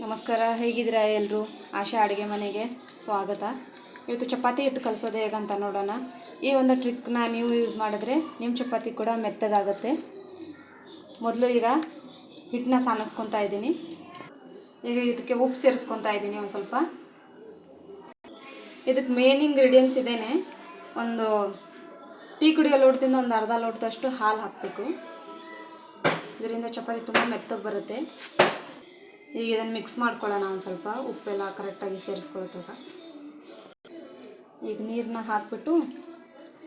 ನಮಸ್ಕಾರ, ಹೇಗಿದ್ದೀರಾ ಎಲ್ಲರೂ? ಆಶಾ ಅಡುಗೆ ಮನೆಗೆ ಸ್ವಾಗತ. ಇವತ್ತು ಚಪಾತಿ ಹಿಟ್ಟು ಕಲಿಸೋದು ಹೇಗಂತ ನೋಡೋಣ. ಈ ಒಂದು ಟ್ರಿಕ್ನ ನೀವು ಯೂಸ್ ಮಾಡಿದ್ರೆ ನಿಮ್ಮ ಚಪಾತಿ ಕೂಡ ಮೆತ್ತಗಾಗುತ್ತೆ. ಮೊದಲು ಈಗ ಹಿಟ್ಟನ್ನ ಸಾನಿಸ್ಕೊತಾ ಇದ್ದೀನಿ. ಈಗ ಇದಕ್ಕೆ ಉಪ್ಪು ಸೇರಿಸ್ಕೊತಾ ಇದ್ದೀನಿ ಒಂದು ಸ್ವಲ್ಪ. ಇದಕ್ಕೆ ಮೇನ್ ಇಂಗ್ರೀಡಿಯೆಂಟ್ಸ್ ಇದೇನೆ, ಒಂದು ಟೀ ಕುಡಿಯೋ ಲೋಟದಿಂದ ಒಂದು ಅರ್ಧ ಲೋಟದಷ್ಟು ಹಾಲು ಹಾಕಬೇಕು. ಇದರಿಂದ ಚಪಾತಿ ತುಂಬ ಮೆತ್ತಗೆ ಬರುತ್ತೆ. ಈಗ ಇದನ್ನು ಮಿಕ್ಸ್ ಮಾಡ್ಕೊಳ್ಳೋಣ. ಒಂದು ಸ್ವಲ್ಪ ಉಪ್ಪೆಲ್ಲ ಕರೆಕ್ಟಾಗಿ ಸೇರಿಸ್ಕೊಳ್ತದ. ಈಗ ನೀರನ್ನ ಹಾಕಿಬಿಟ್ಟು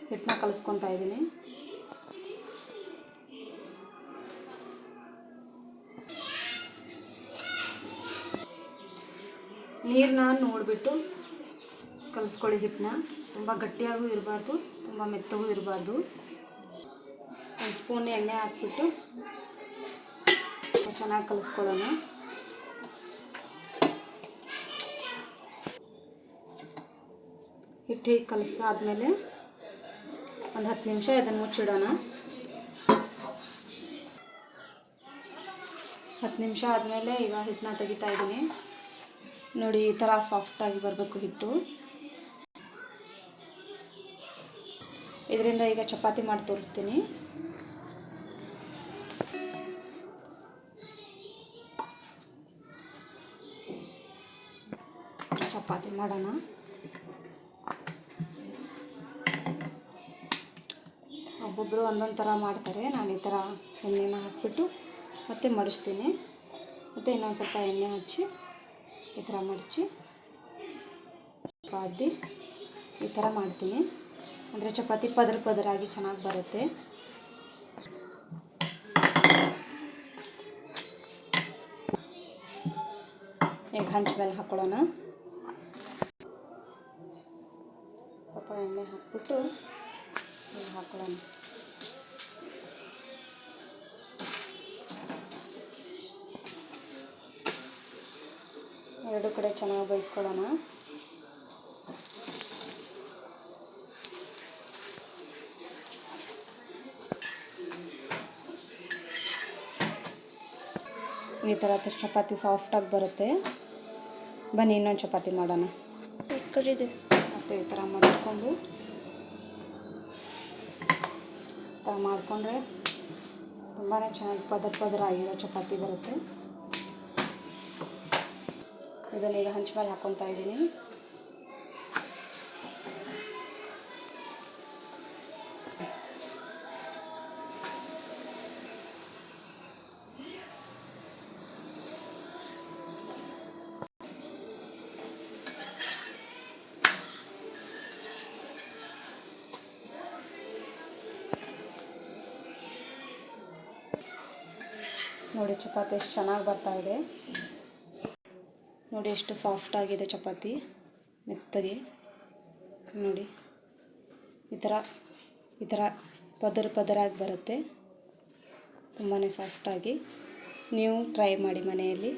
ಹಿಟ್ಟನ್ನ ಕಲಿಸ್ಕೊತಾ ಇದ್ದೀನಿ. ನೀರನ್ನ ನೋಡಿಬಿಟ್ಟು ಕಲಿಸ್ಕೊಳ್ಳಿ ಹಿಟ್ಟನ್ನ. ತುಂಬ ಗಟ್ಟಿಯಾಗೂ ಇರಬಾರ್ದು, ತುಂಬ ಮೆತ್ತಗೂ ಇರಬಾರ್ದು. ಒಂದು ಸ್ಪೂನ್ ಎಣ್ಣೆ ಹಾಕ್ಬಿಟ್ಟು ಚೆನ್ನಾಗಿ ಕಲಿಸ್ಕೊಳ್ಳೋಣ. ಹಿಟ್ಟು ಹೀಗೆ ಕಲಿಸಾದ್ಮೇಲೆ ಒಂದು 10 ನಿಮಿಷ ಇದನ್ನು ಮುಚ್ಚಿಡೋಣ. 10 ನಿಮಿಷ ಆದಮೇಲೆ ಈಗ ಹಿಟ್ಟನ್ನ ತೆಗಿತಾ ಇದ್ದೀನಿ. ನೋಡಿ, ಈ ಥರ ಸಾಫ್ಟಾಗಿ ಬರಬೇಕು ಹಿಟ್ಟು. ಇದರಿಂದ ಈಗ ಚಪಾತಿ ಮಾಡಿ ತೋರಿಸ್ತೀನಿ. ಚಪಾತಿ ಮಾಡೋಣ. ಒಬ್ಬೊಬ್ಬರು ಒಂದೊಂದು ಥರ ಮಾಡ್ತಾರೆ. ನಾನು ಈ ಥರ ಎಣ್ಣೆನ ಹಾಕಿಬಿಟ್ಟು ಮತ್ತೆ ಮಡಿಸ್ತೀನಿ. ಮತ್ತು ಇನ್ನೊಂದು ಸ್ವಲ್ಪ ಎಣ್ಣೆ ಹಚ್ಚಿ ಈ ಥರ ಮಡಚಿ ಬಾದಿ ಈ ಥರ ಮಾಡ್ತೀನಿ. ಅಂದರೆ ಚಪಾತಿ ಪದರ ಪದರಾಗಿ ಚೆನ್ನಾಗಿ ಬರುತ್ತೆ. ಈಗ ಹಂಚ ಮೇಲೆ ಹಾಕ್ಕೊಳ್ಳೋಣ. ಸ್ವಲ್ಪ ಎಣ್ಣೆ ಹಾಕ್ಬಿಟ್ಟು ಹಾಕ್ಕೊಳ್ಳೋಣ. ಎರಡು ಕಡೆ ಚೆನ್ನಾಗಿ ಬೇಯಿಸ್ಕೊಳ್ಳೋಣ. ಈ ಥರ ಚಪಾತಿ ಸಾಫ್ಟಾಗಿ ಬರುತ್ತೆ. ಬನ್ನಿ ಇನ್ನೊಂದು ಚಪಾತಿ ಮಾಡೋಣ. ಮತ್ತು ಈ ಥರ ಮಾಡಿಕೊಂಡು ಈ ಥರ ಮಾಡಿಕೊಂಡ್ರೆ ತುಂಬಾ ಚೆನ್ನಾಗಿ ಪದರ ಪದರ ಆಗಿರೋ ಚಪಾತಿ ಬರುತ್ತೆ. ಇದನ್ನು ಈಗ ಹಂಚ ಮೇಲೆ ಹಾಕ್ಕೊತಾ ಇದ್ದೀನಿ. ನೋಡಿ, ಚಪಾತಿ ಎಷ್ಟು ಚೆನ್ನಾಗಿ ಬರ್ತಾ ಇದೆ. ನೋಡಿ ಎಷ್ಟು ಸಾಫ್ಟಾಗಿದೆ ಚಪಾತಿ, ಮೆತ್ತಗೆ. ನೋಡಿ ಈ ಥರ ಪದರ ಪದರಾಗಿ ಬರುತ್ತೆ. ತುಂಬಾ ಸಾಫ್ಟಾಗಿ. ನೀವು ಟ್ರೈ ಮಾಡಿ ಮನೆಯಲ್ಲಿ.